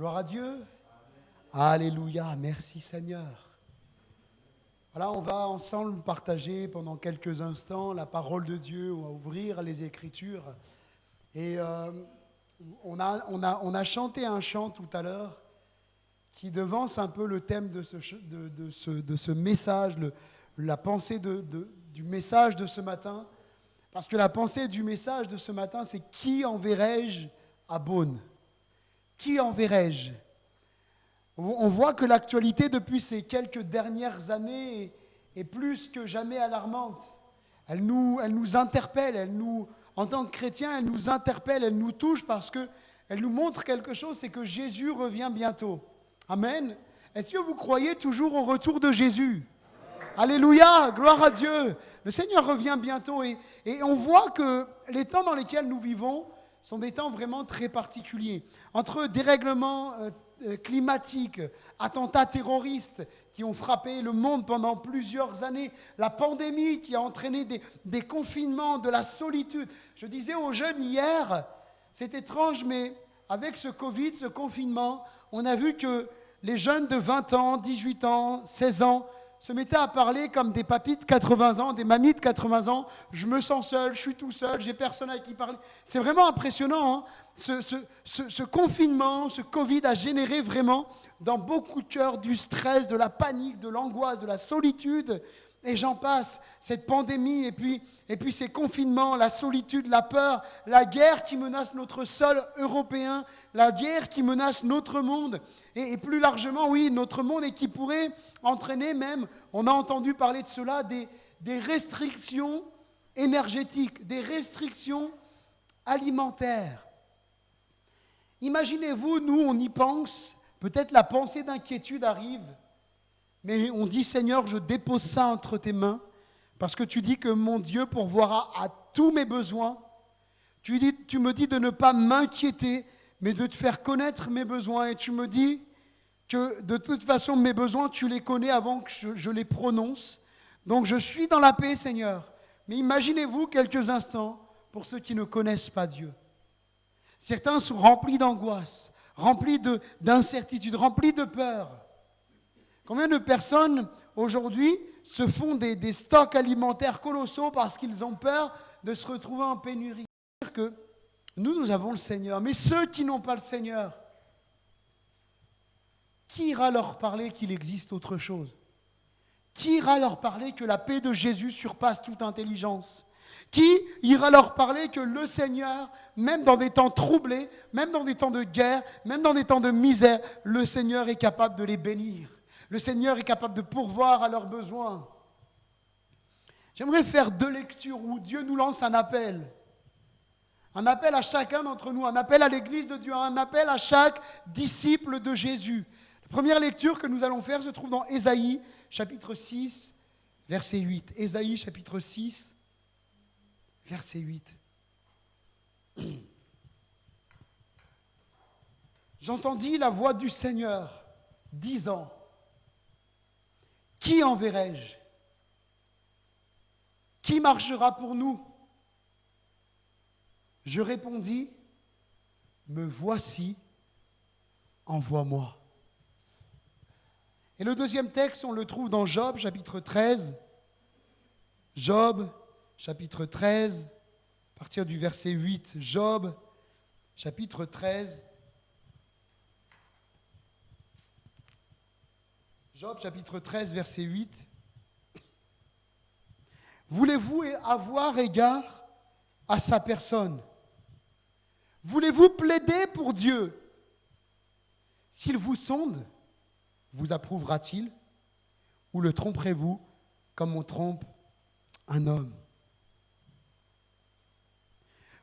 Gloire à Dieu. Alléluia. Merci Seigneur. Voilà, on va ensemble partager pendant quelques instants la parole de Dieu. On va ouvrir les Écritures. Et on a chanté un chant tout à l'heure qui devance un peu le thème de ce message, la pensée du message de ce matin. Parce que la pensée du message de ce matin, c'est « Qui enverrai-je à Beaune ?» Qui enverrai-je ? On voit que l'actualité depuis ces quelques dernières années est plus que jamais alarmante. Elle nous interpelle, en tant que chrétiens, elle nous interpelle, elle nous touche parce qu'elle nous montre quelque chose, c'est que Jésus revient bientôt. Amen. Est-ce que vous croyez toujours au retour de Jésus ? Alléluia, gloire à Dieu. Le Seigneur revient bientôt et on voit que les temps dans lesquels nous vivons sont des temps vraiment très particuliers. Entre dérèglements climatiques, attentats terroristes qui ont frappé le monde pendant plusieurs années, la pandémie qui a entraîné des confinements, de la solitude. Je disais aux jeunes hier, c'est étrange, mais avec ce Covid, ce confinement, on a vu que les jeunes de 20 ans, 18 ans, 16 ans, se mettaient à parler comme des papis de 80 ans, des mamies de 80 ans. Je me sens seul, je suis tout seul, j'ai personne avec qui parler. C'est vraiment impressionnant. Hein. Ce confinement, ce Covid a généré vraiment dans beaucoup de cœurs du stress, de la panique, de l'angoisse, de la solitude. Et j'en passe, cette pandémie et puis ces confinements, la solitude, la peur, la guerre qui menace notre sol européen, la guerre qui menace notre monde et plus largement, oui, notre monde et qui pourrait entraîner même, on a entendu parler de cela, des restrictions énergétiques, des restrictions alimentaires. Imaginez-vous, nous, on y pense, peut-être la pensée d'inquiétude arrive. Mais on dit, Seigneur, je dépose ça entre tes mains, parce que tu dis que mon Dieu pourvoira à tous mes besoins. Tu me dis de ne pas m'inquiéter, mais de te faire connaître mes besoins. Et tu me dis que de toute façon, mes besoins, tu les connais avant que je les prononce. Donc je suis dans la paix, Seigneur. Mais imaginez-vous quelques instants pour ceux qui ne connaissent pas Dieu. Certains sont remplis d'angoisse, remplis d'incertitude, remplis de peur. Combien de personnes aujourd'hui se font des stocks alimentaires colossaux parce qu'ils ont peur de se retrouver en pénurie ? C'est-à-dire que nous avons le Seigneur, mais ceux qui n'ont pas le Seigneur, qui ira leur parler qu'il existe autre chose ? Qui ira leur parler que la paix de Jésus surpasse toute intelligence ? Qui ira leur parler que le Seigneur, même dans des temps troublés, même dans des temps de guerre, même dans des temps de misère, le Seigneur est capable de les bénir ? Le Seigneur est capable de pourvoir à leurs besoins. J'aimerais faire 2 lectures où Dieu nous lance un appel. Un appel à chacun d'entre nous, un appel à l'Église de Dieu, un appel à chaque disciple de Jésus. La première lecture que nous allons faire se trouve dans Ésaïe, chapitre 6, verset 8. Ésaïe, chapitre 6, verset 8. J'entendis la voix du Seigneur disant, qui enverrai-je ? Qui marchera pour nous ? Je répondis, me voici, envoie-moi. Et le deuxième texte, on le trouve dans Job, chapitre 13. Job, chapitre 13, à partir du verset 8. Job, chapitre 13. Job, chapitre 13, verset 8. Voulez-vous avoir égard à sa personne ? Voulez-vous plaider pour Dieu ? S'il vous sonde, vous approuvera-t-il ? Ou le tromperez-vous comme on trompe un homme ?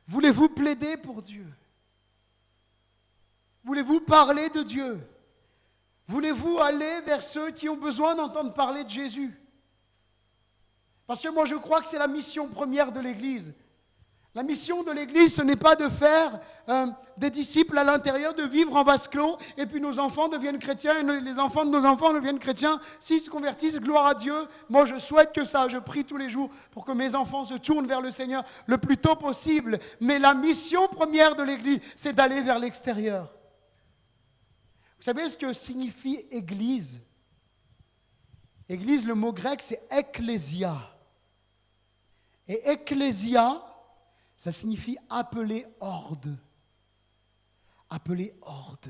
Voulez-vous plaider pour Dieu ? Voulez-vous parler de Dieu ? Voulez-vous aller vers ceux qui ont besoin d'entendre parler de Jésus ? Parce que moi je crois que c'est la mission première de l'Église. La mission de l'Église, ce n'est pas de faire des disciples à l'intérieur, de vivre en vase clos, et puis nos enfants deviennent chrétiens, et les enfants de nos enfants deviennent chrétiens. S'ils se convertissent, gloire à Dieu. Moi je souhaite que ça, je prie tous les jours pour que mes enfants se tournent vers le Seigneur le plus tôt possible. Mais la mission première de l'Église, c'est d'aller vers l'extérieur. Vous savez ce que signifie église? Église, le mot grec, c'est ecclésia. Et ecclésia, ça signifie appeler horde. Appeler horde.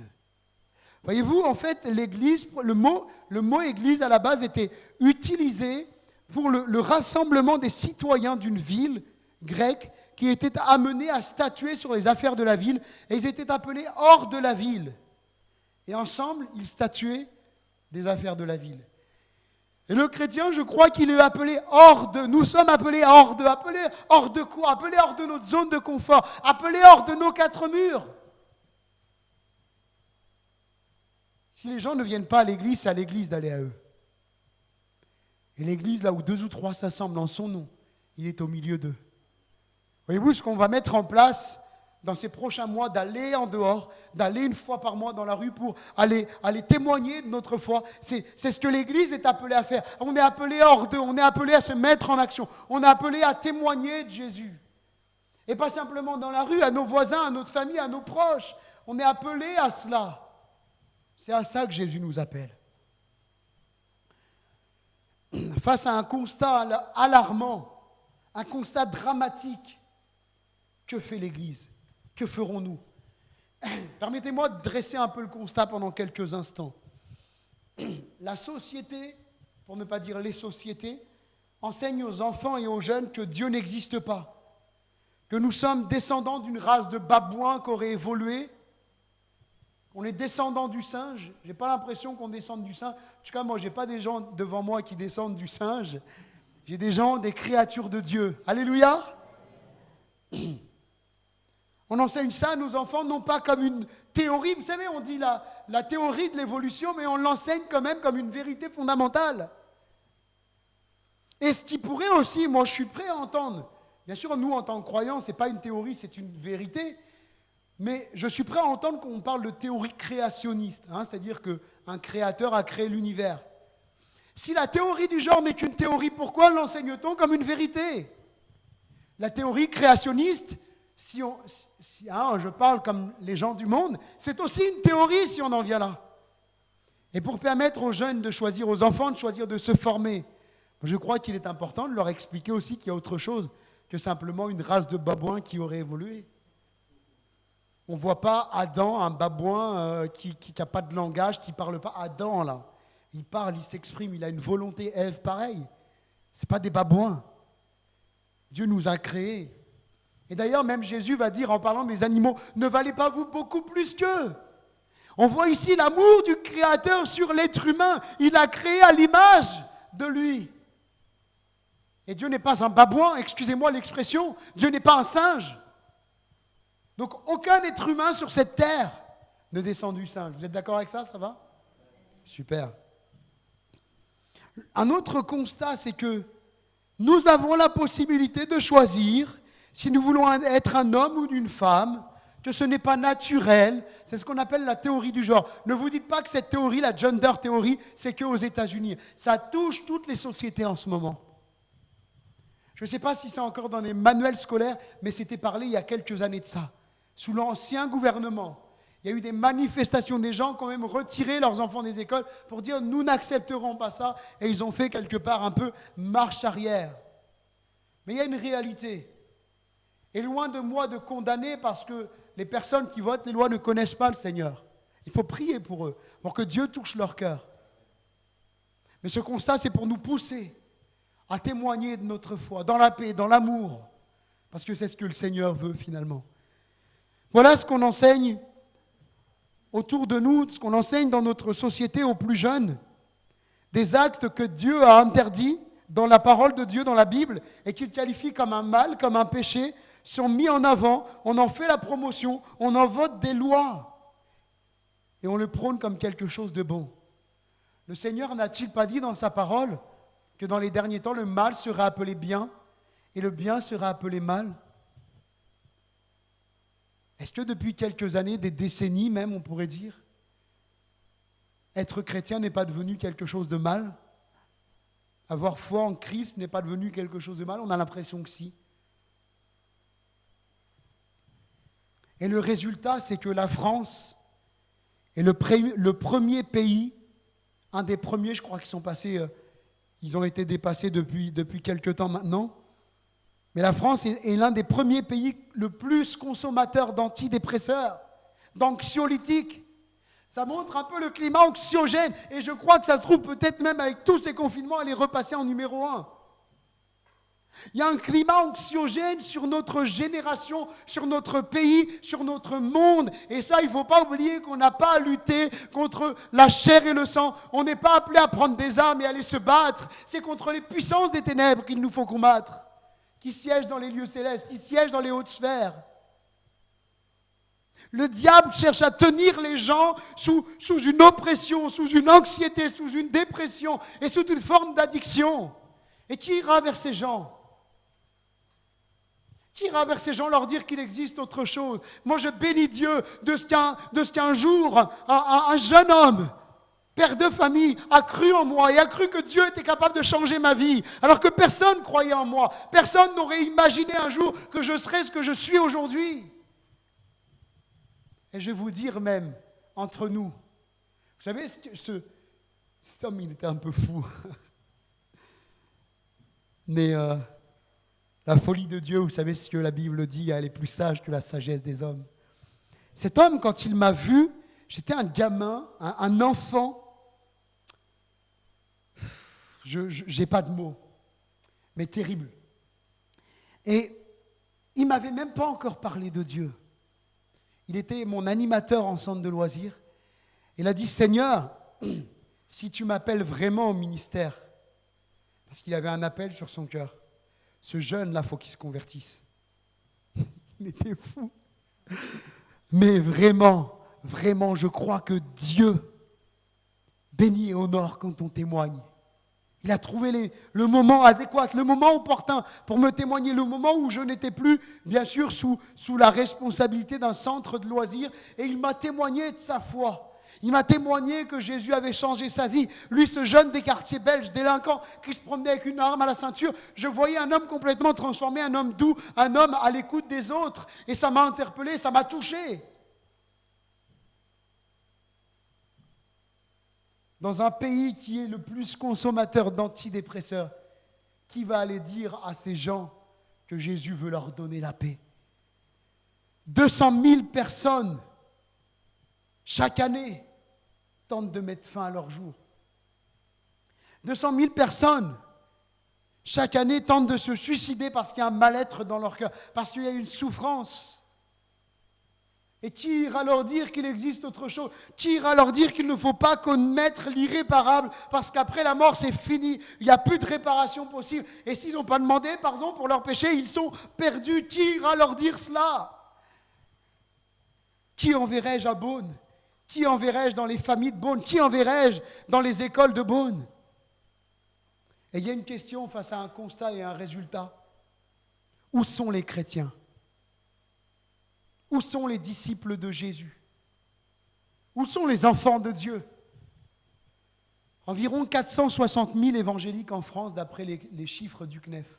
Voyez-vous, en fait, l'église, le mot église à la base était utilisé pour le rassemblement des citoyens d'une ville grecque qui étaient amenés à statuer sur les affaires de la ville. Et ils étaient appelés hors de la ville. Et ensemble, ils statuaient des affaires de la ville. Et le chrétien, je crois qu'il est appelé hors de. Nous sommes appelés hors de. Appelés hors de quoi? Appelés hors de notre zone de confort. Appelés hors de nos quatre murs. Si les gens ne viennent pas à l'église, c'est à l'église d'aller à eux. Et l'église, là où 2 ou 3 s'assemblent en son nom, il est au milieu d'eux. Voyez-vous ce qu'on va mettre en place dans ces prochains mois, d'aller en dehors, d'aller une fois par mois dans la rue pour aller témoigner de notre foi. C'est ce que l'Église est appelée à faire. On est appelé hors d'eux, on est appelé à se mettre en action. On est appelé à témoigner de Jésus. Et pas simplement dans la rue, à nos voisins, à notre famille, à nos proches. On est appelé à cela. C'est à ça que Jésus nous appelle. Face à un constat alarmant, un constat dramatique, que fait l'Église? Que ferons-nous? Permettez-moi de dresser un peu le constat pendant quelques instants. La société, pour ne pas dire les sociétés, enseigne aux enfants et aux jeunes que Dieu n'existe pas, que nous sommes descendants d'une race de babouins qui aurait évolué. On est descendants du singe. Je n'ai pas l'impression qu'on descende du singe. En tout cas, moi, je n'ai pas des gens devant moi qui descendent du singe. J'ai des gens, des créatures de Dieu. Alléluia. On enseigne ça à nos enfants, non pas comme une théorie. Vous savez, on dit la théorie de l'évolution, mais on l'enseigne quand même comme une vérité fondamentale. Et ce qui pourrait aussi, moi je suis prêt à entendre. Bien sûr, nous, en tant que croyants, ce n'est pas une théorie, c'est une vérité. Mais je suis prêt à entendre qu'on parle de théorie créationniste, c'est-à-dire qu'un créateur a créé l'univers. Si la théorie du genre n'est qu'une théorie, pourquoi l'enseigne-t-on comme une vérité? La théorie créationniste, je parle comme les gens du monde, c'est aussi une théorie si on en vient là. Et pour permettre aux jeunes de choisir, aux enfants de choisir de se former, je crois qu'il est important de leur expliquer aussi qu'il y a autre chose que simplement une race de babouins qui aurait évolué. On ne voit pas Adam, un babouin qui n'a pas de langage, qui ne parle pas. Adam, là, il parle, il s'exprime, il a une volonté. Ève, pareil. Ce n'est pas des babouins. Dieu nous a créés. Et d'ailleurs, même Jésus va dire, en parlant des animaux, ne valez pas vous beaucoup plus qu'eux. On voit ici l'amour du Créateur sur l'être humain. Il a créé à l'image de lui. Et Dieu n'est pas un babouin, excusez-moi l'expression. Dieu n'est pas un singe. Donc, aucun être humain sur cette terre ne descend du singe. Vous êtes d'accord avec ça? Ça va? Super. Un autre constat, c'est que nous avons la possibilité de choisir si nous voulons être un homme ou une femme, que ce n'est pas naturel. C'est ce qu'on appelle la théorie du genre. Ne vous dites pas que cette théorie, la gender théorie, c'est qu'aux États-Unis. Ça touche toutes les sociétés en ce moment. Je ne sais pas si c'est encore dans les manuels scolaires, mais c'était parlé il y a quelques années de ça. Sous l'ancien gouvernement, il y a eu des manifestations, des gens qui ont même retiré leurs enfants des écoles pour dire « nous n'accepterons pas ça » et ils ont fait quelque part un peu marche arrière. Mais il y a une réalité. Et loin de moi de condamner parce que les personnes qui votent les lois ne connaissent pas le Seigneur. Il faut prier pour eux, pour que Dieu touche leur cœur. Mais ce constat, c'est pour nous pousser à témoigner de notre foi, dans la paix, dans l'amour, parce que c'est ce que le Seigneur veut finalement. Voilà ce qu'on enseigne autour de nous, ce qu'on enseigne dans notre société aux plus jeunes. Des actes que Dieu a interdits dans la parole de Dieu, dans la Bible, et qu'il qualifie comme un mal, comme un péché, sont mis en avant, on en fait la promotion, on en vote des lois, et on le prône comme quelque chose de bon. Le Seigneur n'a-t-il pas dit dans sa parole que dans les derniers temps, le mal sera appelé bien, et le bien sera appelé mal? Est-ce que depuis quelques années, des décennies même, on pourrait dire, être chrétien n'est pas devenu quelque chose de mal? Avoir foi en Christ n'est pas devenu quelque chose de mal? On a l'impression que si. Et le résultat, c'est que la France Et le premier pays, un des premiers, je crois qu'ils sont passés, ils ont été dépassés depuis quelque temps maintenant. Mais la France est l'un des premiers pays le plus consommateur d'antidépresseurs, d'anxiolytiques. Ça montre un peu le climat anxiogène. Et je crois que ça se trouve peut-être même avec tous ces confinements, elle est repassée en numéro 1. Il y a un climat anxiogène sur notre génération, sur notre pays, sur notre monde. Et ça, il ne faut pas oublier qu'on n'a pas à lutter contre la chair et le sang. On n'est pas appelé à prendre des armes et aller se battre. C'est contre les puissances des ténèbres qu'il nous faut combattre, qui siègent dans les lieux célestes, qui siègent dans les hautes sphères. Le diable cherche à tenir les gens sous une oppression, sous une anxiété, sous une dépression et sous une forme d'addiction. Et qui ira vers ces gens ? Qui ira vers ces gens leur dire qu'il existe autre chose ? Moi, je bénis Dieu de ce qu'un jour, un jeune homme, père de famille, a cru en moi et a cru que Dieu était capable de changer ma vie, alors que personne ne croyait en moi. Personne n'aurait imaginé un jour que je serais ce que je suis aujourd'hui. Et je vais vous dire même, entre nous, vous savez, cet homme, il était un peu fou. Mais la folie de Dieu, vous savez ce que la Bible dit, elle est plus sage que la sagesse des hommes. Cet homme, quand il m'a vu, j'étais un gamin, un enfant. Je n'ai pas de mots, mais terrible. Et il ne m'avait même pas encore parlé de Dieu. Il était mon animateur en centre de loisirs. Il a dit, Seigneur, si tu m'appelles vraiment au ministère, parce qu'il avait un appel sur son cœur, ce jeune-là, il faut qu'il se convertisse. Il était fou. Mais vraiment, vraiment, je crois que Dieu bénit et honore quand on témoigne. Il a trouvé le moment adéquat, le moment opportun pour me témoigner, le moment où je n'étais plus, bien sûr, sous la responsabilité d'un centre de loisirs. Et il m'a témoigné de sa foi. Il m'a témoigné que Jésus avait changé sa vie. Lui, ce jeune des quartiers belges, délinquant, qui se promenait avec une arme à la ceinture, je voyais un homme complètement transformé, un homme doux, un homme à l'écoute des autres. Et ça m'a interpellé, ça m'a touché. Dans un pays qui est le plus consommateur d'antidépresseurs, qui va aller dire à ces gens que Jésus veut leur donner la paix ? 200 000 personnes, chaque année, tentent de mettre fin à leur jour. 200 000 personnes, chaque année, tentent de se suicider parce qu'il y a un mal-être dans leur cœur, parce qu'il y a une souffrance. Et qui ira leur dire qu'il existe autre chose ? Qui ira leur dire qu'il ne faut pas commettre l'irréparable parce qu'après la mort, c'est fini. Il n'y a plus de réparation possible. Et s'ils n'ont pas demandé pardon pour leurs péchés, ils sont perdus. Qui ira leur dire cela ? Qui enverrai-je à Beaune ? Qui enverrai-je dans les familles de Beaune ? Qui enverrai-je dans les écoles de Beaune ? Et il y a une question face à un constat et un résultat. Où sont les chrétiens ? Où sont les disciples de Jésus ? Où sont les enfants de Dieu ? Environ 460 000 évangéliques en France, d'après les chiffres du CNEF.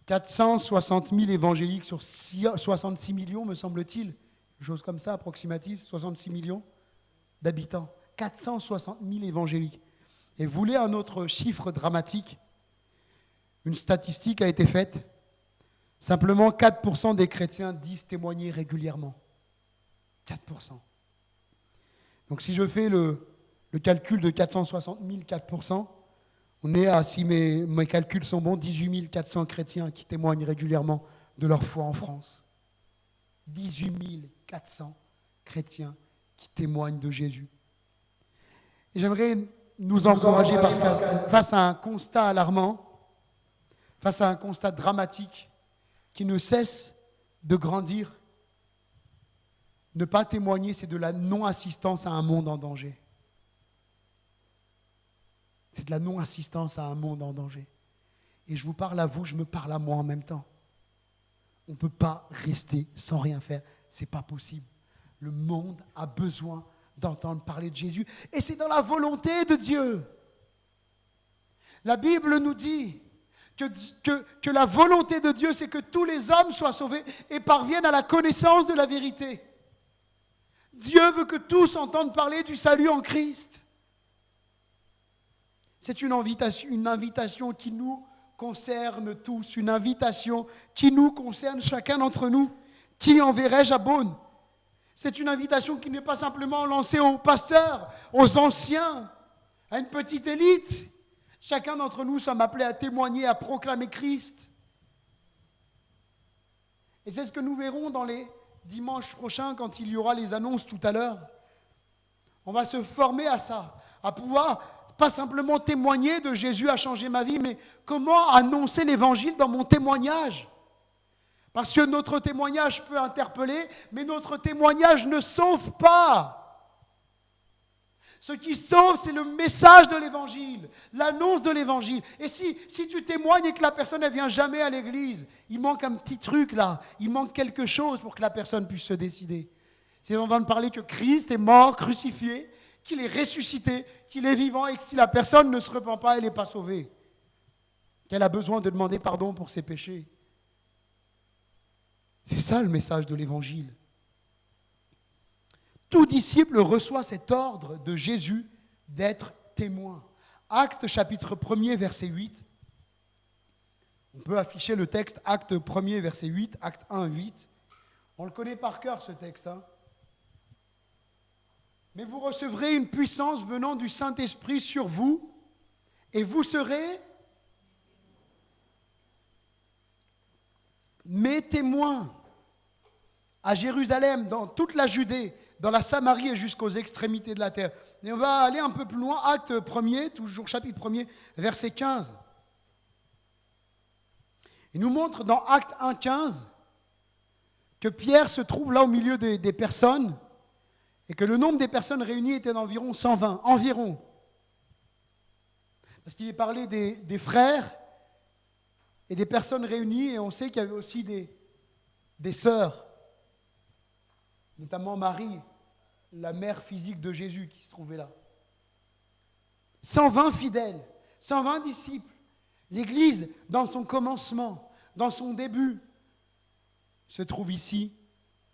460 000 évangéliques sur 66 millions, me semble-t-il. Une chose comme ça, approximative, 66 millions d'habitants. 460 000 évangéliques. Et vous voulez un autre chiffre dramatique ? Une statistique a été faite. Simplement 4% des chrétiens disent témoigner régulièrement. 4%. Donc si je fais le calcul de 460 000, 4%, on est à, si mes calculs sont bons, 18 400 chrétiens qui témoignent régulièrement de leur foi en France. 18 400 chrétiens qui témoignent de Jésus. Et j'aimerais nous encourager parce que face à un constat alarmant, face à un constat dramatique, qui ne cesse de grandir. Ne pas témoigner, c'est de la non-assistance à un monde en danger. C'est de la non-assistance à un monde en danger. Et je vous parle à vous, je me parle à moi en même temps. On ne peut pas rester sans rien faire. Ce n'est pas possible. Le monde a besoin d'entendre parler de Jésus. Et c'est dans la volonté de Dieu. La Bible nous dit que la volonté de Dieu, c'est que tous les hommes soient sauvés et parviennent à la connaissance de la vérité. Dieu veut que tous entendent parler du salut en Christ. C'est une invitation qui nous concerne tous, une invitation qui nous concerne chacun d'entre nous. Qui enverrai-je à Beaune? C'est une invitation qui n'est pas simplement lancée aux pasteurs, aux anciens, à une petite élite. Chacun d'entre nous sommes appelés à témoigner, à proclamer Christ. Et c'est ce que nous verrons dans les dimanches prochains quand il y aura les annonces tout à l'heure. On va se former à ça, à pouvoir pas simplement témoigner de Jésus a changé ma vie, mais comment annoncer l'évangile dans mon témoignage. Parce que notre témoignage peut interpeller, mais notre témoignage ne sauve pas. Ce qui sauve, c'est le message de l'évangile, l'annonce de l'évangile. Et si tu témoignes et que la personne ne vient jamais à l'église, il manque un petit truc là, il manque quelque chose pour que la personne puisse se décider. C'est d'entendre parler que Christ est mort, crucifié, qu'il est ressuscité, qu'il est vivant et que si la personne ne se repent pas, elle n'est pas sauvée. Qu'elle a besoin de demander pardon pour ses péchés. C'est ça le message de l'évangile. Tout disciple reçoit cet ordre de Jésus d'être témoin. Actes chapitre 1er, verset 8. On peut afficher le texte, Actes 1er, verset 8, Actes 1, 8. On le connaît par cœur ce texte. Mais vous recevrez une puissance venant du Saint-Esprit sur vous, et vous serez mes témoins à Jérusalem, dans toute la Judée, dans la Samarie et jusqu'aux extrémités de la terre. Et on va aller un peu plus loin, Acte 1er, toujours chapitre 1er, verset 15. Il nous montre dans Acte 1, 15 que Pierre se trouve là au milieu des personnes et que le nombre des personnes réunies était d'environ 120, environ. Parce qu'il est parlé des frères et des personnes réunies, et on sait qu'il y avait aussi des sœurs, notamment Marie, la mère physique de Jésus qui se trouvait là. 120 fidèles, 120 disciples. L'Église, dans son commencement, dans son début, se trouve ici,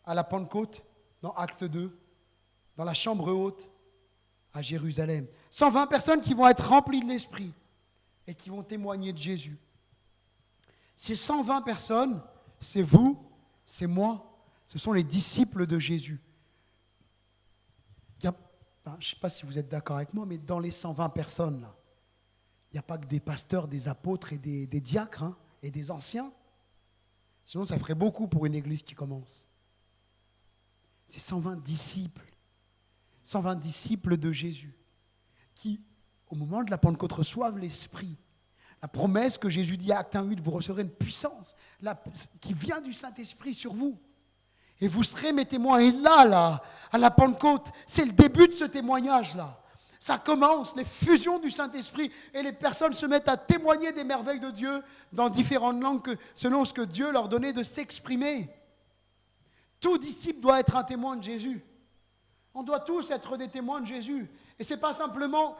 à la Pentecôte, dans Acte 2, dans la chambre haute, à Jérusalem. 120 personnes qui vont être remplies de l'Esprit et qui vont témoigner de Jésus. Ces 120 personnes, c'est vous, c'est moi, ce sont les disciples de Jésus. Je ne sais pas si vous êtes d'accord avec moi, mais dans les 120 personnes, là, il n'y a pas que des pasteurs, des apôtres et des diacres et des anciens. Sinon, ça ferait beaucoup pour une église qui commence. C'est 120 disciples. 120 disciples de Jésus qui, au moment de la Pentecôte, reçoivent l'Esprit. La promesse que Jésus dit à Acte 1:8, vous recevrez une puissance qui vient du Saint-Esprit sur vous. Et vous serez mes témoins. Et là, à la Pentecôte, c'est le début de ce témoignage-là. Ça commence, les fusions du Saint-Esprit, et les personnes se mettent à témoigner des merveilles de Dieu dans différentes langues selon ce que Dieu leur donnait de s'exprimer. Tout disciple doit être un témoin de Jésus. On doit tous être des témoins de Jésus. Et ce n'est pas simplement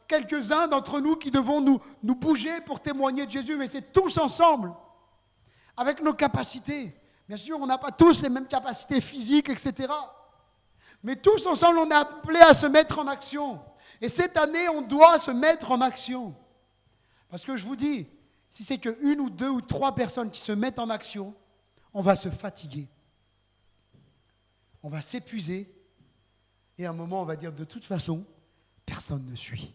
quelques-uns d'entre nous qui devons nous bouger pour témoigner de Jésus, mais c'est tous ensemble, avec nos capacités. Bien sûr, on n'a pas tous les mêmes capacités physiques, etc. Mais tous ensemble, on est appelés à se mettre en action. Et cette année, on doit se mettre en action. Parce que je vous dis, si c'est qu'une ou deux ou trois personnes qui se mettent en action, on va se fatiguer. On va s'épuiser. Et à un moment, on va dire, de toute façon, personne ne suit.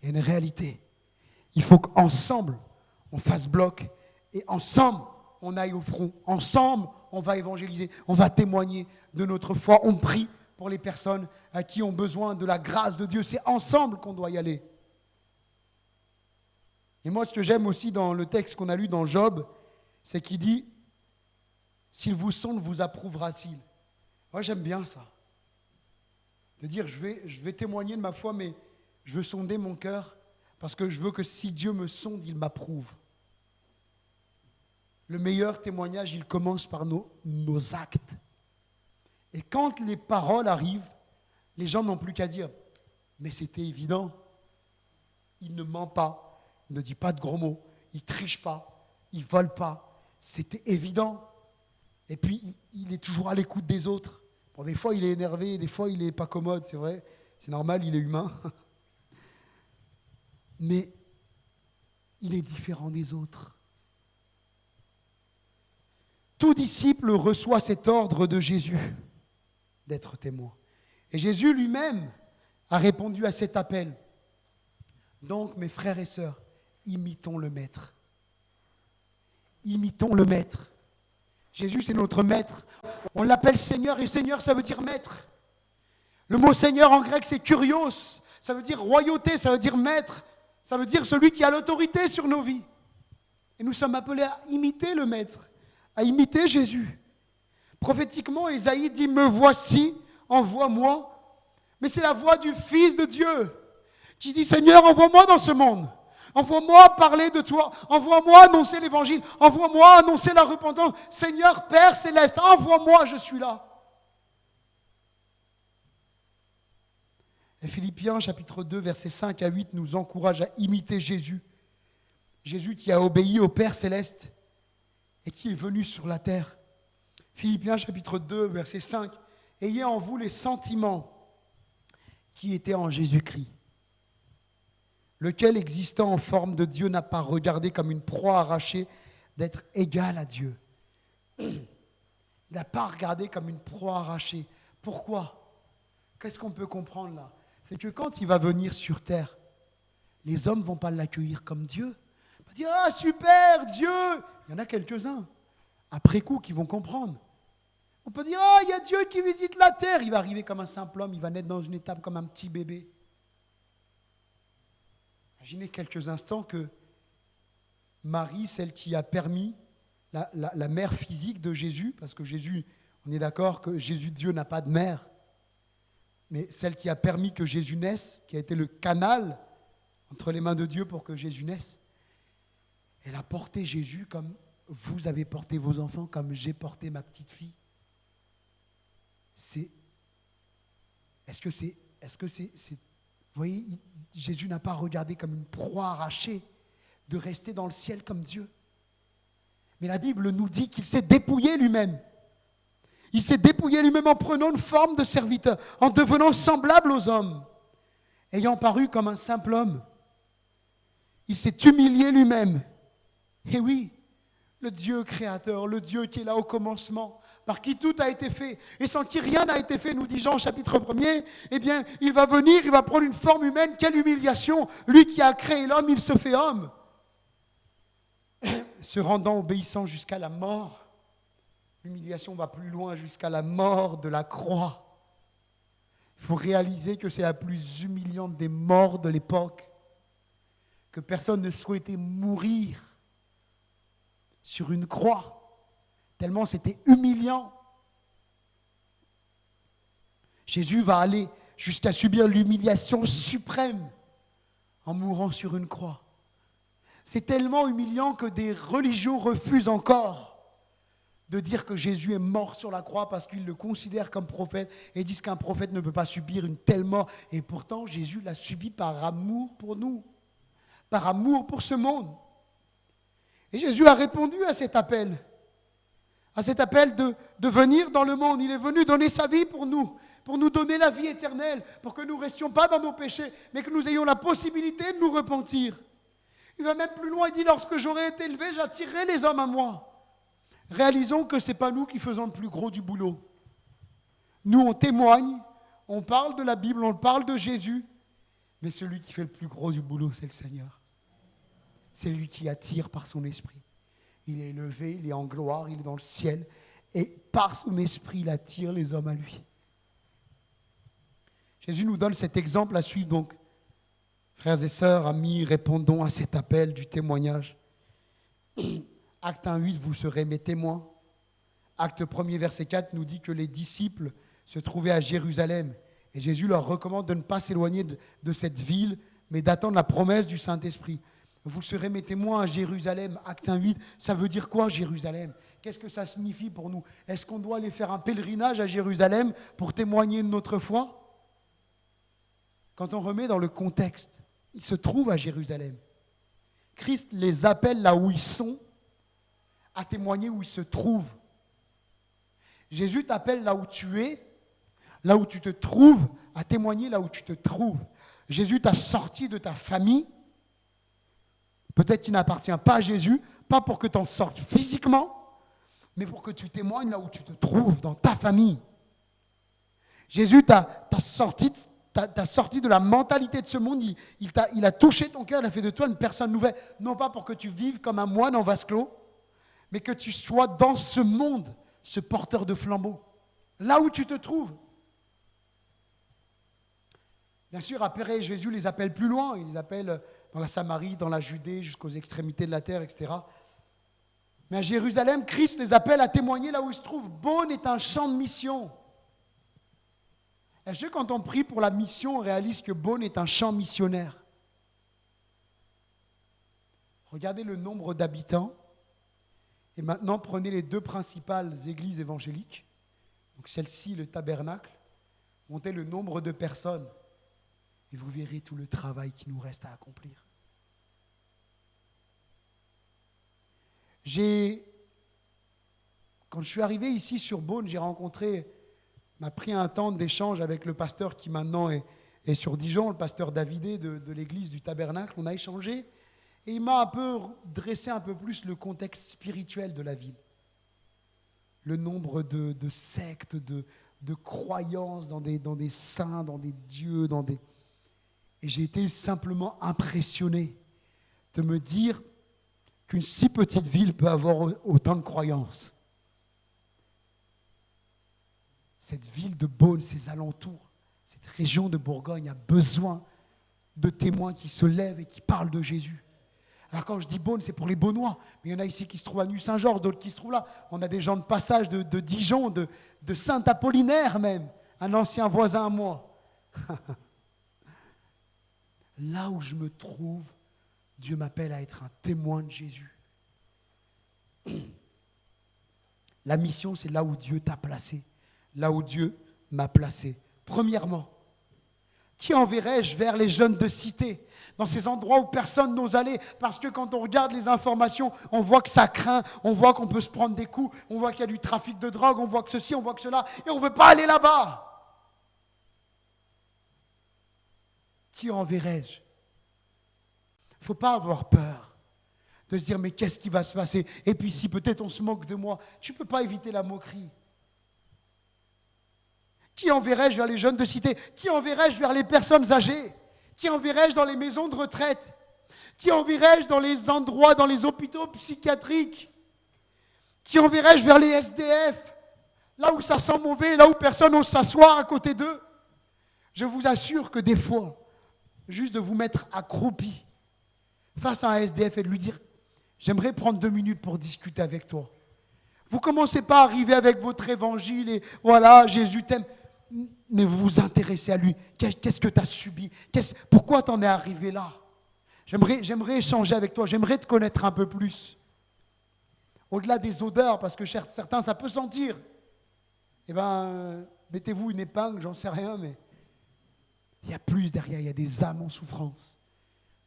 Il y a une réalité. Il faut qu'ensemble, on fasse bloc. Et ensemble, on aille au front. Ensemble, on va évangéliser. On va témoigner de notre foi. On prie pour les personnes qui ont besoin de la grâce de Dieu. C'est ensemble qu'on doit y aller. Et moi, ce que j'aime aussi dans le texte qu'on a lu dans Job, c'est qu'il dit « S'il vous sonde, vous approuvera-t-il » Moi, j'aime bien ça. De dire, je vais témoigner de ma foi, mais je veux sonder mon cœur, parce que je veux que si Dieu me sonde, il m'approuve. Le meilleur témoignage, il commence par nos actes. Et quand les paroles arrivent, les gens n'ont plus qu'à dire, mais c'était évident. Il ne ment pas, il ne dit pas de gros mots, il ne triche pas, il ne vole pas. C'était évident. Et puis, il est toujours à l'écoute des autres Bon, des fois, il est énervé, des fois, il n'est pas commode, c'est vrai. C'est normal, il est humain. Mais il est différent des autres. Tout disciple reçoit cet ordre de Jésus d'être témoin. Et Jésus lui-même a répondu à cet appel. Donc, mes frères et sœurs, imitons le Maître. Imitons le Maître. Jésus, c'est notre Maître. On l'appelle Seigneur, et Seigneur, ça veut dire Maître. Le mot Seigneur en grec, c'est kurios. Ça veut dire royauté, ça veut dire Maître. Ça veut dire celui qui a l'autorité sur nos vies. Et nous sommes appelés à imiter le Maître, à imiter Jésus. Prophétiquement, Ésaïe dit « Me voici, envoie-moi ». Mais c'est la voix du Fils de Dieu qui dit « Seigneur, envoie-moi dans ce monde. Envoie-moi parler de toi. Envoie-moi annoncer l'évangile. Envoie-moi annoncer la repentance. Seigneur, Père céleste, envoie-moi, je suis là. » Et Philippiens chapitre 2, versets 5 à 8 nous encourage à imiter Jésus. Jésus qui a obéi au Père céleste et qui est venu sur la terre. Philippiens chapitre 2, verset 5. « Ayez en vous les sentiments qui étaient en Jésus-Christ, lequel, existant en forme de Dieu, n'a pas regardé comme une proie arrachée d'être égal à Dieu. » Il n'a pas regardé comme une proie arrachée. Pourquoi ? Qu'est-ce qu'on peut comprendre là ? C'est que quand il va venir sur terre, les hommes ne vont pas l'accueillir comme Dieu. Ils vont dire « Ah, super, Dieu !» Il y en a quelques-uns, après coup, qui vont comprendre. On peut dire « Ah, il y a Dieu qui visite la terre !» Il va arriver comme un simple homme, il va naître dans une étape comme un petit bébé. Imaginez quelques instants que Marie, celle qui a permis, la mère physique de Jésus, parce que Jésus, on est d'accord que Jésus, Dieu, n'a pas de mère, mais celle qui a permis que Jésus naisse, qui a été le canal entre les mains de Dieu pour que Jésus naisse, elle a porté Jésus comme vous avez porté vos enfants, comme j'ai porté ma petite fille. Est-ce que c'est, vous voyez, Jésus n'a pas regardé comme une proie arrachée de rester dans le ciel comme Dieu. Mais la Bible nous dit qu'il s'est dépouillé lui-même. Il s'est dépouillé lui-même en prenant une forme de serviteur, en devenant semblable aux hommes, ayant paru comme un simple homme. Il s'est humilié lui-même. Et oui, le Dieu créateur, le Dieu qui est là au commencement, par qui tout a été fait, et sans qui rien n'a été fait, nous dit Jean chapitre 1er, eh bien, il va venir, il va prendre une forme humaine, quelle humiliation. Lui qui a créé l'homme, il se fait homme, se rendant obéissant jusqu'à la mort. L'humiliation va plus loin, jusqu'à la mort de la croix. Il faut réaliser que c'est la plus humiliante des morts de l'époque, que personne ne souhaitait mourir sur une croix, tellement c'était humiliant. Jésus va aller jusqu'à subir l'humiliation suprême en mourant sur une croix. C'est tellement humiliant que des religions refusent encore de dire que Jésus est mort sur la croix parce qu'ils le considèrent comme prophète et disent qu'un prophète ne peut pas subir une telle mort. Et pourtant, Jésus l'a subi par amour pour nous, par amour pour ce monde. Et Jésus a répondu à cet appel de venir dans le monde. Il est venu donner sa vie pour nous donner la vie éternelle, pour que nous ne restions pas dans nos péchés, mais que nous ayons la possibilité de nous repentir. Il va même plus loin, il dit, lorsque j'aurai été élevé, j'attirerai les hommes à moi. Réalisons que ce n'est pas nous qui faisons le plus gros du boulot. Nous, on témoigne, on parle de la Bible, on parle de Jésus, mais celui qui fait le plus gros du boulot, c'est le Seigneur. C'est lui qui attire par son esprit. Il est élevé, il est en gloire, il est dans le ciel, et par son esprit, il attire les hommes à lui. Jésus nous donne cet exemple à suivre, donc, frères et sœurs, amis, répondons à cet appel du témoignage. Acte 1:8, vous serez mes témoins. Acte 1er, verset 4, nous dit que les disciples se trouvaient à Jérusalem. Et Jésus leur recommande de ne pas s'éloigner de cette ville, mais d'attendre la promesse du Saint-Esprit. Vous serez mes témoins à Jérusalem. Acte 1:8, ça veut dire quoi, Jérusalem ? Qu'est-ce que ça signifie pour nous ? Est-ce qu'on doit aller faire un pèlerinage à Jérusalem pour témoigner de notre foi ? Quand on remet dans le contexte, ils se trouvent à Jérusalem. Christ les appelle là où ils sont, à témoigner où ils se trouvent. Jésus t'appelle là où tu es là où tu te trouves, à témoigner là où tu te trouves. Jésus t'a sorti de ta famille. Peut-être qu'il n'appartient pas à Jésus, pas pour que tu en sortes physiquement, mais pour que tu témoignes là où tu te trouves, dans ta famille. Jésus t'a sorti de la mentalité de ce monde, il a touché ton cœur, il a fait de toi une personne nouvelle, non pas pour que tu vives comme un moine en vase clos, mais que tu sois dans ce monde, ce porteur de flambeau, là où tu te trouves. Bien sûr, après, Jésus les appelle plus loin, il les appelle dans la Samarie, dans la Judée, jusqu'aux extrémités de la terre, etc. Mais à Jérusalem, Christ les appelle à témoigner là où ils se trouvent. Beaune est un champ de mission. Est-ce que quand on prie pour la mission, on réalise que Beaune est un champ missionnaire? Regardez le nombre d'habitants. Et maintenant, prenez les 2 principales églises évangéliques. Donc celle-ci, le tabernacle. Montez le nombre de personnes. Et vous verrez tout le travail qui nous reste à accomplir. Quand je suis arrivé ici sur Beaune, j'ai m'a pris un temps d'échange avec le pasteur qui maintenant est sur Dijon, le pasteur Davidé de l'église du Tabernacle. On a échangé et il m'a un peu dressé un peu plus le contexte spirituel de la ville. Le nombre de sectes, de croyances dans des saints, dans des dieux, Et j'ai été simplement impressionné de me dire qu'une si petite ville peut avoir autant de croyances. Cette ville de Beaune, ses alentours, cette région de Bourgogne a besoin de témoins qui se lèvent et qui parlent de Jésus. Alors quand je dis Beaune, c'est pour les Beaunois, mais il y en a ici qui se trouvent à Nuit-Saint-Georges, d'autres qui se trouvent là. On a des gens de passage de Dijon, de Saint-Apollinaire même, un ancien voisin à moi. Là où je me trouve, Dieu m'appelle à être un témoin de Jésus. La mission, c'est là où Dieu t'a placé, là où Dieu m'a placé. Premièrement, qui enverrai-je vers les jeunes de cité, dans ces endroits où personne n'ose aller? Parce que quand on regarde les informations, on voit que ça craint, on voit qu'on peut se prendre des coups, on voit qu'il y a du trafic de drogue, on voit que ceci, on voit que cela, et on ne veut pas aller là-bas. Qui enverrai-je? Il ne faut pas avoir peur de se dire mais qu'est-ce qui va se passer? Et puis si peut-être on se moque de moi, tu ne peux pas éviter la moquerie. Qui enverrai-je vers les jeunes de cité? Qui enverrai-je vers les personnes âgées? Qui enverrai-je dans les maisons de retraite? Qui enverrai-je dans les endroits, dans les hôpitaux psychiatriques? Qui enverrai-je vers les SDF? Là où ça sent mauvais, là où personne n'ose s'asseoir à côté d'eux. Je vous assure que des fois, juste de vous mettre accroupi face à un SDF et de lui dire « J'aimerais prendre 2 minutes pour discuter avec toi. » Vous ne commencez pas à arriver avec votre évangile et voilà, Jésus t'aime. Mais vous vous intéressez à lui. Qu'est-ce que tu as subi? Pourquoi tu en es arrivé là? J'aimerais échanger avec toi, j'aimerais te connaître un peu plus. Au-delà des odeurs, parce que certains, ça peut sentir. Eh bien, mettez-vous une épingle, j'en sais rien, mais il y a plus derrière, il y a des âmes en souffrance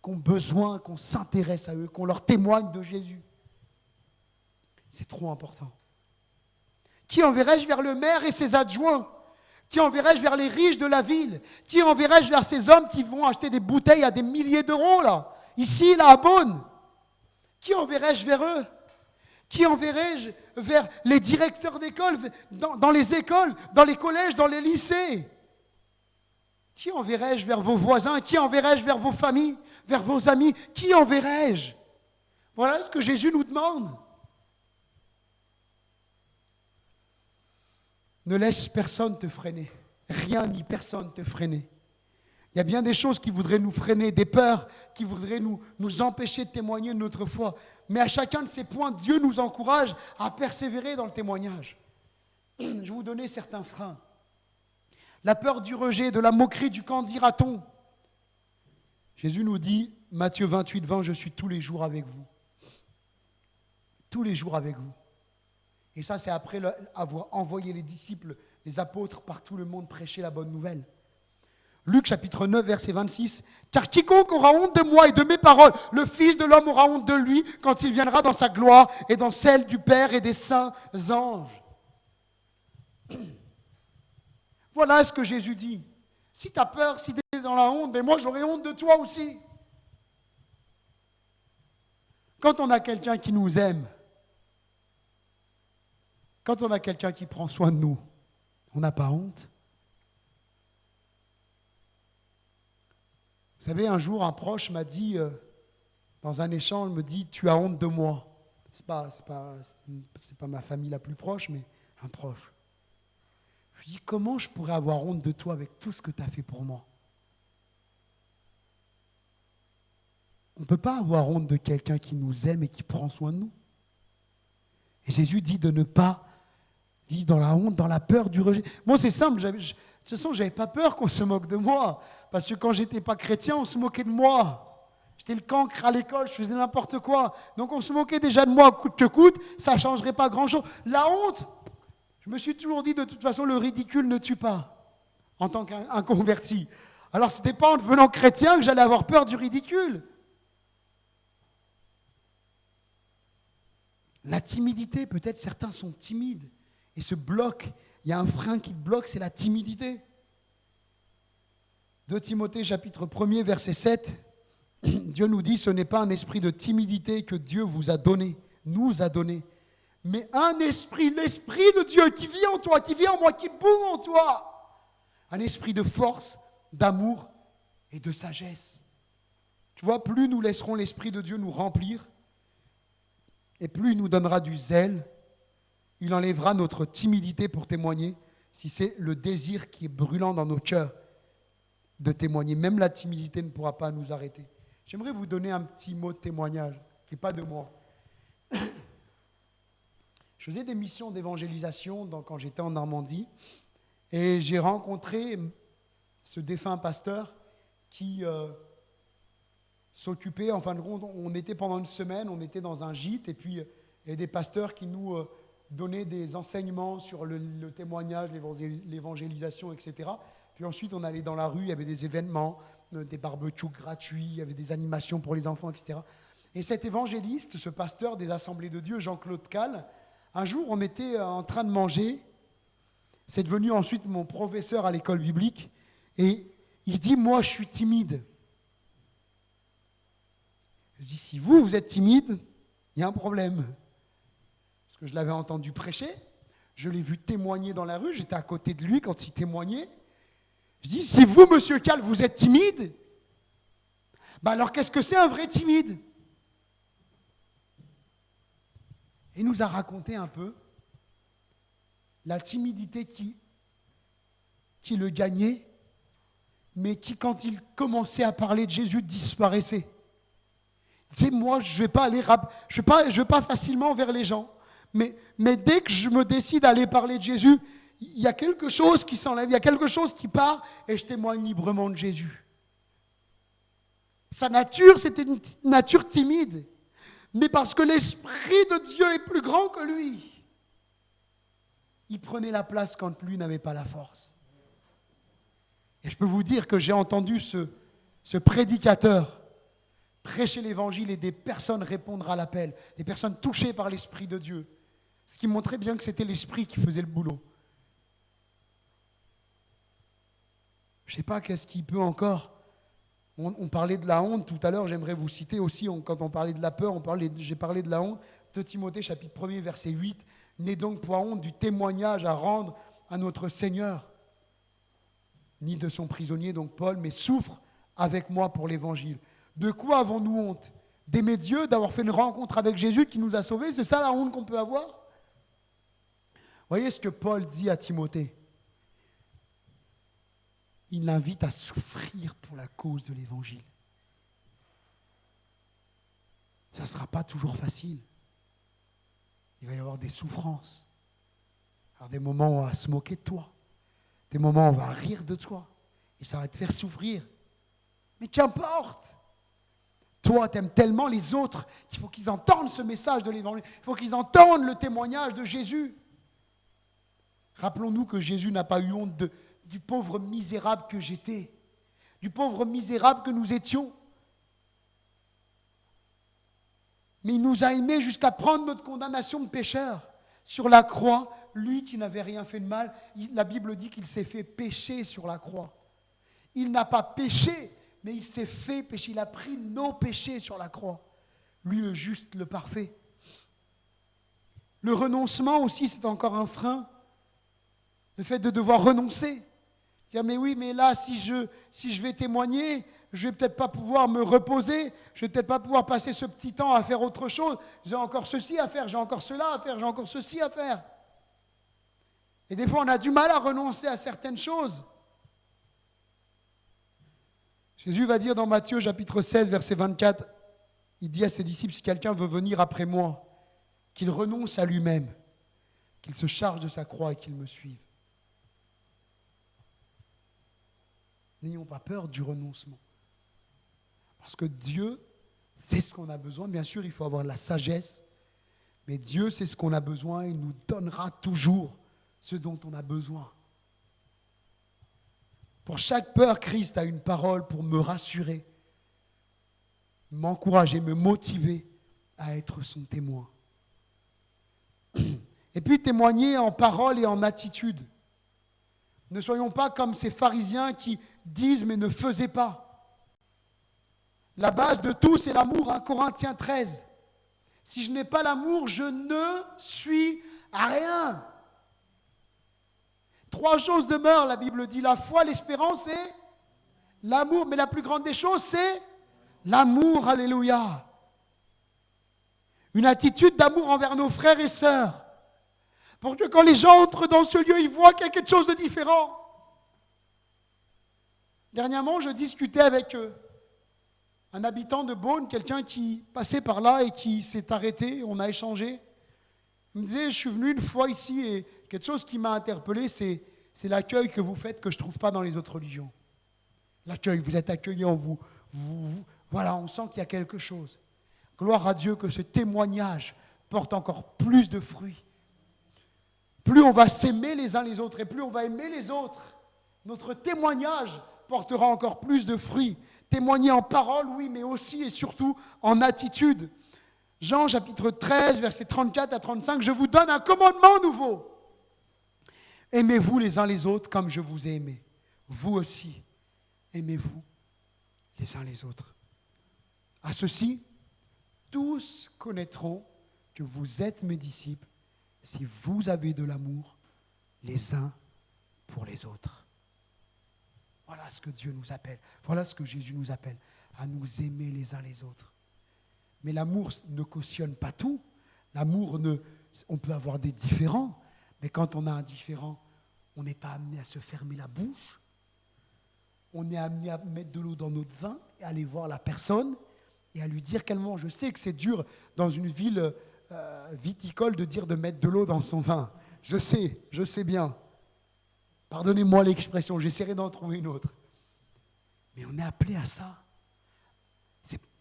qui ont besoin qu'on s'intéresse à eux, qu'on leur témoigne de Jésus. C'est trop important. Qui enverrai-je vers le maire et ses adjoints? Qui enverrai-je vers les riches de la ville? Qui enverrai-je vers ces hommes qui vont acheter des bouteilles à des milliers d'euros, là, ici, là, à Beaune? Qui enverrai-je vers eux? Qui enverrai-je vers les directeurs d'école, dans les écoles, dans les collèges, dans les lycées? Qui enverrai-je vers vos voisins? Qui enverrai-je vers vos familles, vers vos amis? Qui enverrai-je? Voilà ce que Jésus nous demande. Ne laisse personne te freiner. Rien ni personne te freiner. Il y a bien des choses qui voudraient nous freiner, des peurs qui voudraient nous empêcher de témoigner de notre foi. Mais à chacun de ces points, Dieu nous encourage à persévérer dans le témoignage. Je vais vous donner certains freins. La peur du rejet, de la moquerie, du qu'en dira-t-on. Jésus nous dit, Matthieu 28, 20, je suis tous les jours avec vous. Tous les jours avec vous. Et ça, c'est après avoir envoyé les disciples, les apôtres, par tout le monde prêcher la bonne nouvelle. Luc chapitre 9, verset 26. « Car quiconque aura honte de moi et de mes paroles, le Fils de l'homme aura honte de lui quand il viendra dans sa gloire et dans celle du Père et des saints anges. » Voilà ce que Jésus dit. Si tu as peur, si tu es dans la honte, mais moi j'aurai honte de toi aussi. Quand on a quelqu'un qui nous aime, quand on a quelqu'un qui prend soin de nous, on n'a pas honte. Vous savez, un jour, un proche m'a dit, dans un échange, il me dit, tu as honte de moi. C'est pas ma famille la plus proche, mais un proche. Je lui dis, comment je pourrais avoir honte de toi avec tout ce que tu as fait pour moi? On ne peut pas avoir honte de quelqu'un qui nous aime et qui prend soin de nous. Et Jésus dit de ne pas vivre dans la honte, dans la peur du rejet. Moi, c'est simple, de toute façon, je n'avais pas peur qu'on se moque de moi. Parce que quand je n'étais pas chrétien, on se moquait de moi. J'étais le cancre à l'école, je faisais n'importe quoi. Donc on se moquait déjà de moi coûte que coûte, ça ne changerait pas grand-chose. La honte, je me suis toujours dit, de toute façon, le ridicule ne tue pas, en tant qu'inconverti. Alors ce n'était pas en devenant chrétien que j'allais avoir peur du ridicule. La timidité, peut-être certains sont timides et se bloquent. Il y a un frein qui te bloque, c'est la timidité. 2 Timothée chapitre 1er verset 7, Dieu nous dit, ce n'est pas un esprit de timidité que Dieu vous a donné, nous a donné, mais un esprit, l'esprit de Dieu qui vit en toi, qui vit en moi, qui boue en toi. Un esprit de force, d'amour et de sagesse. Tu vois, plus nous laisserons l'esprit de Dieu nous remplir, et plus il nous donnera du zèle, il enlèvera notre timidité pour témoigner, si c'est le désir qui est brûlant dans nos cœurs de témoigner. Même la timidité ne pourra pas nous arrêter. J'aimerais vous donner un petit mot de témoignage, qui n'est pas de moi. Je faisais des missions d'évangélisation quand j'étais en Normandie, et j'ai rencontré ce défunt pasteur qui s'occupait, en fin de compte, on était pendant une semaine, on était dans un gîte, et puis il y a des pasteurs qui nous donnaient des enseignements sur le témoignage, l'évangélisation, etc. Puis ensuite, on allait dans la rue, il y avait des événements, des barbecues gratuits, il y avait des animations pour les enfants, etc. Et cet évangéliste, ce pasteur des Assemblées de Dieu, Jean-Claude Cal, un jour, on était en train de manger, c'est devenu ensuite mon professeur à l'école biblique, et il dit, moi, je suis timide. Je dis, si vous êtes timide, il y a un problème. Parce que je l'avais entendu prêcher, je l'ai vu témoigner dans la rue, j'étais à côté de lui quand il témoignait. Je dis, si vous, monsieur Cal, vous êtes timide, ben alors qu'est-ce que c'est un vrai timide? Il nous a raconté un peu la timidité qui le gagnait, mais qui, quand il commençait à parler de Jésus, disparaissait. Il disait, moi, je ne vais pas aller je vais pas facilement vers les gens, mais dès que je me décide d'aller parler de Jésus, il y a quelque chose qui s'enlève, il y a quelque chose qui part, et je témoigne librement de Jésus. Sa nature, c'était une nature timide, mais parce que l'Esprit de Dieu est plus grand que lui, il prenait la place quand lui n'avait pas la force. Et je peux vous dire que j'ai entendu ce prédicateur prêcher l'évangile et des personnes répondre à l'appel, des personnes touchées par l'Esprit de Dieu, ce qui montrait bien que c'était l'Esprit qui faisait le boulot. Je ne sais pas qu'est-ce qui peut encore. On parlait de la honte tout à l'heure, j'aimerais vous citer aussi, quand on parlait de la peur, j'ai parlé de la honte. 2 Timothée chapitre 1er verset 8, n'aie donc point honte du témoignage à rendre à notre Seigneur, ni de son prisonnier, donc Paul, mais souffre avec moi pour l'évangile. De quoi avons-nous honte? D'aimer Dieu, d'avoir fait une rencontre avec Jésus qui nous a sauvés? C'est ça la honte qu'on peut avoir? Voyez ce que Paul dit à Timothée. Il l'invite à souffrir pour la cause de l'évangile. Ça ne sera pas toujours facile. Il va y avoir des souffrances. Alors des moments où on va se moquer de toi. Des moments où on va rire de toi. Et ça va te faire souffrir. Mais qu'importe. Toi, tu aimes tellement les autres qu'il faut qu'ils entendent ce message de l'évangile. Il faut qu'ils entendent le témoignage de Jésus. Rappelons-nous que Jésus n'a pas eu honte du pauvre misérable que j'étais, du pauvre misérable que nous étions. Mais il nous a aimés jusqu'à prendre notre condamnation de pécheur sur la croix lui qui n'avait rien fait de mal, la Bible dit qu'il s'est fait pécher sur la croix. Il n'a pas péché, mais il s'est fait pécher. Il a pris nos péchés sur la croix. Lui, le juste, le parfait. Le renoncement aussi, c'est encore un frein. Le fait de devoir renoncer. Dire, mais oui, mais là, si je vais témoigner, je ne vais peut-être pas pouvoir me reposer, je ne vais peut-être pas pouvoir passer ce petit temps à faire autre chose. J'ai encore ceci à faire, j'ai encore cela à faire, j'ai encore ceci à faire. Et des fois, on a du mal à renoncer à certaines choses. Jésus va dire dans Matthieu chapitre 16, verset 24, il dit à ses disciples, si quelqu'un veut venir après moi, qu'il renonce à lui-même, qu'il se charge de sa croix et qu'il me suive. N'ayons pas peur du renoncement. Parce que Dieu sait ce qu'on a besoin. Bien sûr, il faut avoir la sagesse. Mais Dieu sait ce qu'on a besoin. Il nous donnera toujours ce dont on a besoin. Pour chaque peur, Christ a une parole pour me rassurer, m'encourager, me motiver à être son témoin. Et puis témoigner en parole et en attitude. Ne soyons pas comme ces pharisiens qui disent mais ne faisaient pas. La base de tout, c'est l'amour, 1 Corinthiens 13. Si je n'ai pas l'amour, je ne suis à rien. 3 choses demeurent, la Bible dit, la foi, l'espérance et l'amour. Mais la plus grande des choses, c'est l'amour, alléluia. Une attitude d'amour envers nos frères et sœurs. Pour que quand les gens entrent dans ce lieu, ils voient qu'il y a quelque chose de différent. Dernièrement, je discutais avec un habitant de Beaune, quelqu'un qui passait par là et qui s'est arrêté, on a échangé. Il me disait, je suis venu une fois ici et quelque chose qui m'a interpellé, c'est l'accueil que vous faites que je ne trouve pas dans les autres religions. L'accueil, vous êtes accueillants, voilà, on sent qu'il y a quelque chose. Gloire à Dieu que ce témoignage porte encore plus de fruits. Plus on va s'aimer les uns les autres et plus on va aimer les autres, notre témoignage portera encore plus de fruits. Témoigner en parole, oui, mais aussi et surtout en attitude. Jean chapitre 13, versets 34 à 35, je vous donne un commandement nouveau. Aimez-vous les uns les autres comme je vous ai aimé. Vous aussi, aimez-vous les uns les autres. À ceci, tous connaîtront que vous êtes mes disciples si vous avez de l'amour les uns pour les autres. Voilà ce que Dieu nous appelle. Voilà ce que Jésus nous appelle, à nous aimer les uns les autres. Mais l'amour ne cautionne pas tout. L'amour, on peut avoir des différends, mais quand on a un différend, on n'est pas amené à se fermer la bouche. On est amené à mettre de l'eau dans notre vin et à aller voir la personne et à lui dire qu'elle mange. Je sais que c'est dur dans une ville viticole de mettre de l'eau dans son vin. Je sais bien. Pardonnez-moi l'expression, j'essaierai d'en trouver une autre. Mais on est appelé à ça.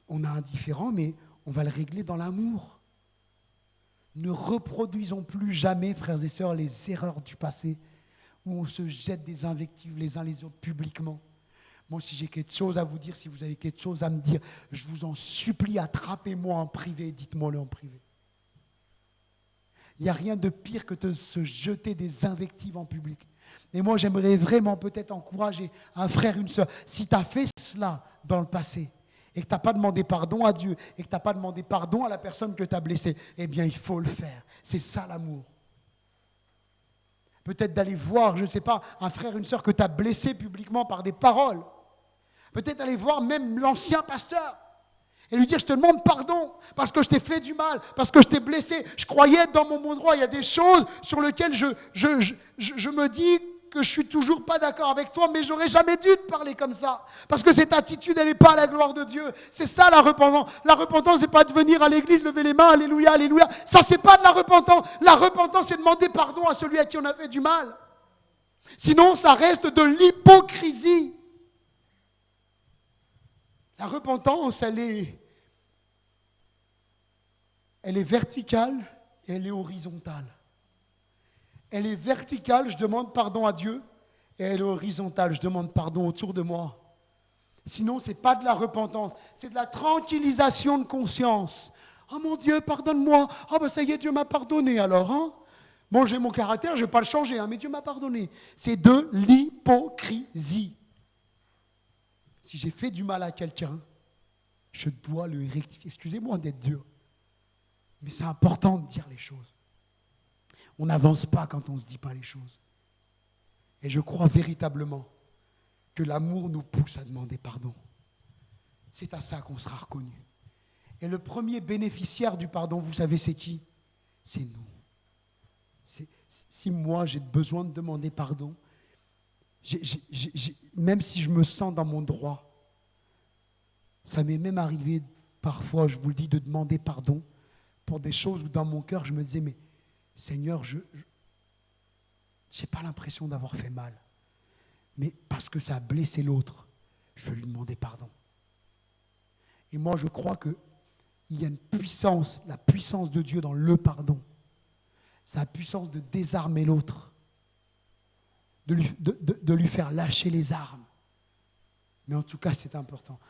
On a un différend, mais on va le régler dans l'amour. Ne reproduisons plus jamais, frères et sœurs, les erreurs du passé où on se jette des invectives les uns les autres publiquement. Moi, si j'ai quelque chose à vous dire, si vous avez quelque chose à me dire, je vous en supplie, attrapez-moi en privé, dites-moi-le en privé. Il n'y a rien de pire que de se jeter des invectives en public. Et moi, j'aimerais vraiment peut-être encourager un frère, une sœur, si tu as fait cela dans le passé, et que tu n'as pas demandé pardon à Dieu, et que tu n'as pas demandé pardon à la personne que tu as blessée, eh bien, il faut le faire. C'est ça l'amour. Peut-être d'aller voir, je ne sais pas, un frère, une sœur que tu as blessé publiquement par des paroles. Peut-être aller voir même l'ancien pasteur et lui dire, je te demande pardon parce que je t'ai fait du mal, parce que je t'ai blessé. Je croyais être dans mon bon droit. Il y a des choses sur lesquelles je me dis que je ne suis toujours pas d'accord avec toi, mais j'aurais jamais dû te parler comme ça. Parce que cette attitude, elle n'est pas à la gloire de Dieu. C'est ça la repentance. La repentance, ce n'est pas de venir à l'église, lever les mains, alléluia, alléluia. Ça, ce n'est pas de la repentance. La repentance, c'est demander pardon à celui à qui on a fait du mal. Sinon, ça reste de l'hypocrisie. La repentance, elle est verticale et elle est horizontale. Elle est verticale, je demande pardon à Dieu, et elle est horizontale, je demande pardon autour de moi. Sinon, ce n'est pas de la repentance, c'est de la tranquillisation de conscience. Oh mon Dieu, pardonne-moi. Oh ben ça y est, Dieu m'a pardonné alors. Hein? Moi, j'ai mon caractère, je ne vais pas le changer, hein, mais Dieu m'a pardonné. C'est de l'hypocrisie. Si j'ai fait du mal à quelqu'un, je dois le rectifier. Excusez-moi d'être dur, mais c'est important de dire les choses. On n'avance pas quand on ne se dit pas les choses. Et je crois véritablement que l'amour nous pousse à demander pardon. C'est à ça qu'on sera reconnu. Et le premier bénéficiaire du pardon, vous savez c'est qui? C'est nous. Si moi j'ai besoin de demander pardon, même si je me sens dans mon droit, ça m'est même arrivé parfois, je vous le dis, de demander pardon pour des choses où dans mon cœur je me disais, mais Seigneur, je n'ai pas l'impression d'avoir fait mal. Mais parce que ça a blessé l'autre, je veux lui demander pardon. Et moi je crois qu'il y a une puissance, la puissance de Dieu dans le pardon. C'est la puissance de désarmer l'autre, de lui faire lâcher les armes. Mais en tout cas, c'est important.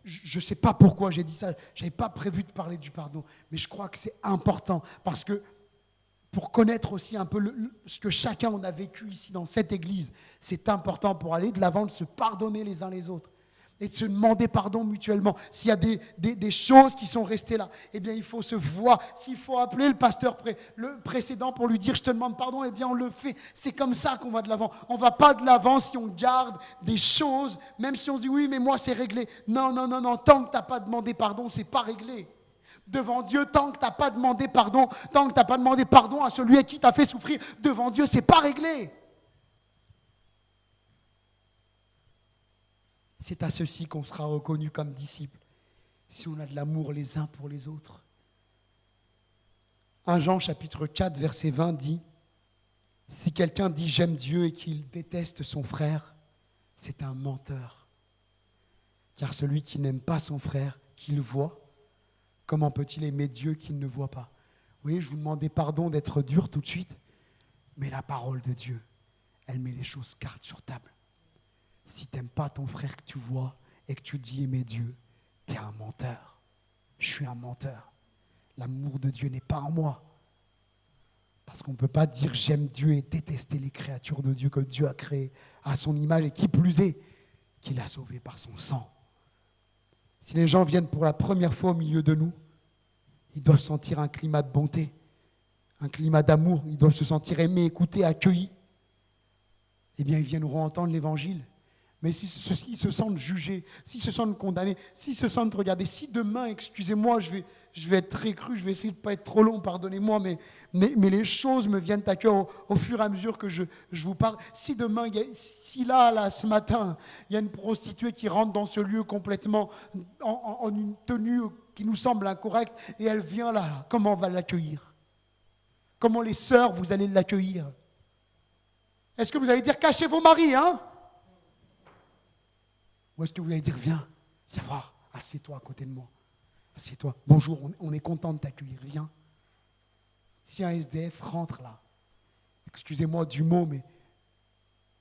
Je ne sais pas pourquoi j'ai dit ça, je n'avais pas prévu de parler du pardon, mais je crois que c'est important, parce que pour connaître aussi un peu ce que chacun on a vécu ici dans cette église, c'est important pour aller de l'avant, de se pardonner les uns les autres. Et de se demander pardon mutuellement. S'il y a des choses qui sont restées là, eh bien il faut se voir. S'il faut appeler le pasteur le précédent pour lui dire « je te demande pardon », eh bien on le fait. C'est comme ça qu'on va de l'avant. On ne va pas de l'avant si on garde des choses, même si on se dit « oui, mais moi c'est réglé ». Non, tant que tu n'as pas demandé pardon, ce n'est pas réglé. Devant Dieu, tant que tu n'as pas demandé pardon, tant que tu n'as pas demandé pardon à celui à qui t'a fait souffrir, devant Dieu, ce n'est pas réglé. C'est à ceci qu'on sera reconnu comme disciples, si on a de l'amour les uns pour les autres. 1 Jean chapitre 4, verset 20 dit, « Si quelqu'un dit j'aime Dieu et qu'il déteste son frère, c'est un menteur. Car celui qui n'aime pas son frère, qu'il voit, comment peut-il aimer Dieu qu'il ne voit pas ?» Vous voyez, je vous demandais pardon d'être dur tout de suite, mais la parole de Dieu, elle met les choses cartes sur table. Si tu n'aimes pas ton frère que tu vois et que tu dis aimer Dieu, tu es un menteur. Je suis un menteur. L'amour de Dieu n'est pas en moi. Parce qu'on ne peut pas dire j'aime Dieu et détester les créatures de Dieu que Dieu a créées à son image et qui plus est, qu'il a sauvées par son sang. Si les gens viennent pour la première fois au milieu de nous, ils doivent sentir un climat de bonté, un climat d'amour, ils doivent se sentir aimés, écoutés, accueillis. Eh bien, ils viendront entendre l'évangile. Mais s'ils se sentent jugés, s'ils se sentent condamnés, s'ils se sentent regardés, si demain, excusez-moi, je vais être très cru, je vais essayer de ne pas être trop long, pardonnez-moi, mais les choses me viennent à cœur au fur et à mesure que je vous parle. Si demain, si là, ce matin, il y a une prostituée qui rentre dans ce lieu complètement en une tenue qui nous semble incorrecte, et elle vient là, comment on va l'accueillir? Comment les sœurs, vous allez l'accueillir? Est-ce que vous allez dire, cachez vos maris, hein? Ou est-ce que vous allez dire, viens voir, assieds-toi à côté de moi. Assieds-toi. Bonjour, on est content de t'accueillir, viens. Si un SDF rentre là, excusez-moi du mot, mais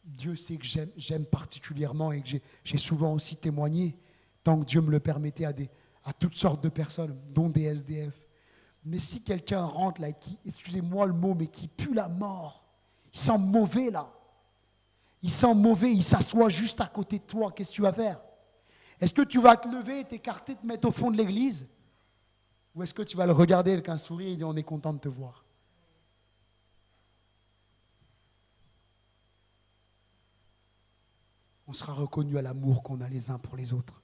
Dieu sait que j'aime particulièrement et que j'ai souvent aussi témoigné, tant que Dieu me le permettait, à toutes sortes de personnes, dont des SDF. Mais si quelqu'un rentre là, qui, excusez-moi le mot, mais qui pue la mort, il sent mauvais là. Il sent mauvais, il s'assoit juste à côté de toi. Qu'est-ce que tu vas faire? Est-ce que tu vas te lever, t'écarter, te mettre au fond de l'église? Ou est-ce que tu vas le regarder avec un sourire et dire on est content de te voir? On sera reconnu à l'amour qu'on a les uns pour les autres.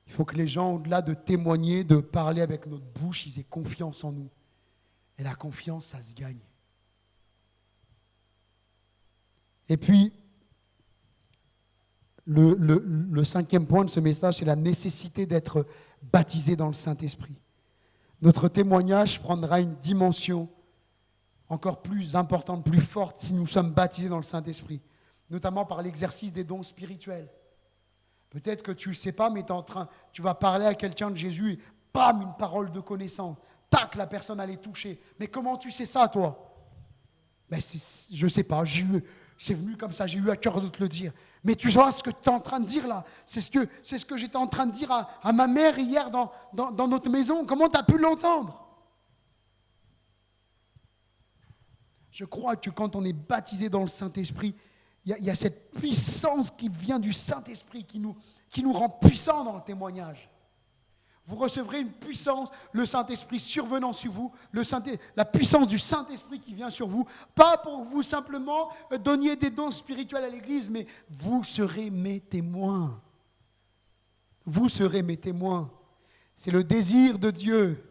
Il faut que les gens, au-delà de témoigner, de parler avec notre bouche, ils aient confiance en nous. Et la confiance, ça se gagne. Et puis, le cinquième point de ce message, c'est la nécessité d'être baptisé dans le Saint-Esprit. Notre témoignage prendra une dimension encore plus importante, plus forte, si nous sommes baptisés dans le Saint-Esprit, notamment par l'exercice des dons spirituels. Peut-être que tu ne le sais pas, mais tu vas parler à quelqu'un de Jésus et bam, une parole de connaissance. Tac, la personne allait toucher. Mais comment tu sais ça, toi? Ben, je ne sais pas, c'est venu comme ça, j'ai eu à cœur de te le dire. Mais tu vois ce que tu es en train de dire là, c'est ce que j'étais en train de dire à ma mère hier dans notre maison. Comment tu as pu l'entendre? Je crois que quand on est baptisé dans le Saint-Esprit, il y a cette puissance qui vient du Saint-Esprit, qui nous rend puissants dans le témoignage. Vous recevrez une puissance, le Saint-Esprit survenant sur vous, la puissance du Saint-Esprit qui vient sur vous, pas pour que vous simplement donniez des dons spirituels à l'Église, mais vous serez mes témoins. Vous serez mes témoins. C'est le désir de Dieu.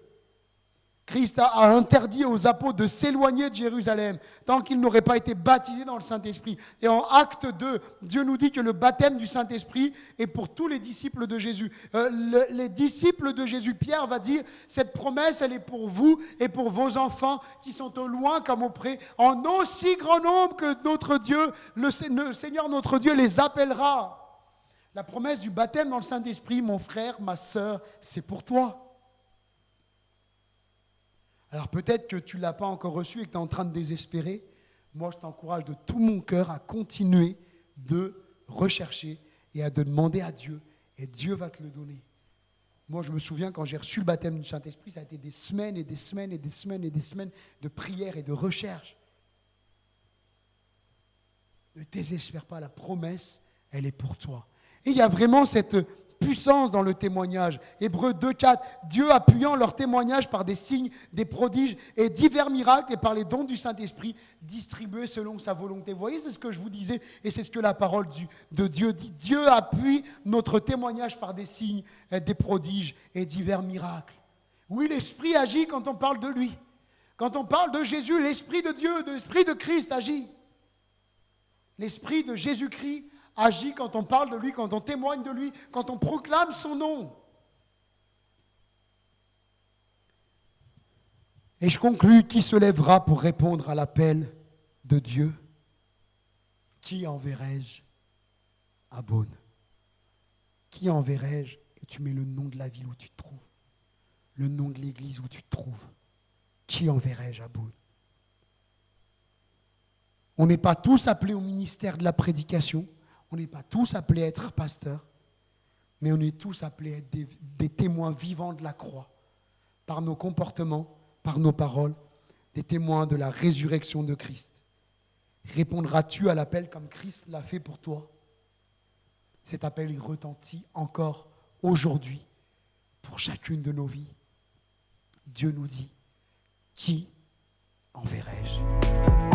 Christ a interdit aux apôtres de s'éloigner de Jérusalem tant qu'ils n'auraient pas été baptisés dans le Saint-Esprit. Et en Acte 2, Dieu nous dit que le baptême du Saint-Esprit est pour tous les disciples de Jésus. Les disciples de Jésus, Pierre va dire, cette promesse, elle est pour vous et pour vos enfants qui sont au loin comme au près, en aussi grand nombre que notre Dieu, le Seigneur notre Dieu les appellera. La promesse du baptême dans le Saint-Esprit, mon frère, ma sœur, c'est pour toi. Alors peut-être que tu ne l'as pas encore reçu et que tu es en train de désespérer. Moi, je t'encourage de tout mon cœur à continuer de rechercher et à demander à Dieu. Et Dieu va te le donner. Moi, je me souviens quand j'ai reçu le baptême du Saint-Esprit, ça a été des semaines et des semaines et des semaines et des semaines de prière et de recherche. Ne désespère pas, la promesse, elle est pour toi. Et il y a vraiment cette puissance dans le témoignage. Hébreux 2,4, Dieu appuyant leur témoignage par des signes, des prodiges et divers miracles et par les dons du Saint-Esprit distribués selon sa volonté. Vous voyez, c'est ce que je vous disais et c'est ce que la parole de Dieu dit. Dieu appuie notre témoignage par des signes, des prodiges et divers miracles. Oui, l'Esprit agit quand on parle de lui. Quand on parle de Jésus, l'Esprit de Dieu, l'Esprit de Christ agit. L'Esprit de Jésus-Christ agit quand on parle de lui, quand on témoigne de lui, quand on proclame son nom. Et je conclus, qui se lèvera pour répondre à l'appel de Dieu? Qui enverrai-je à Beaune? Qui enverrai-je? Et tu mets le nom de la ville où tu te trouves, le nom de l'église où tu te trouves. Qui enverrai-je à Beaune? On n'est pas tous appelés au ministère de la prédication. On n'est pas tous appelés à être pasteurs, mais on est tous appelés à être des témoins vivants de la croix, par nos comportements, par nos paroles, des témoins de la résurrection de Christ. Répondras-tu à l'appel comme Christ l'a fait pour toi? Cet appel, il retentit encore aujourd'hui pour chacune de nos vies. Dieu nous dit, qui enverrai-je?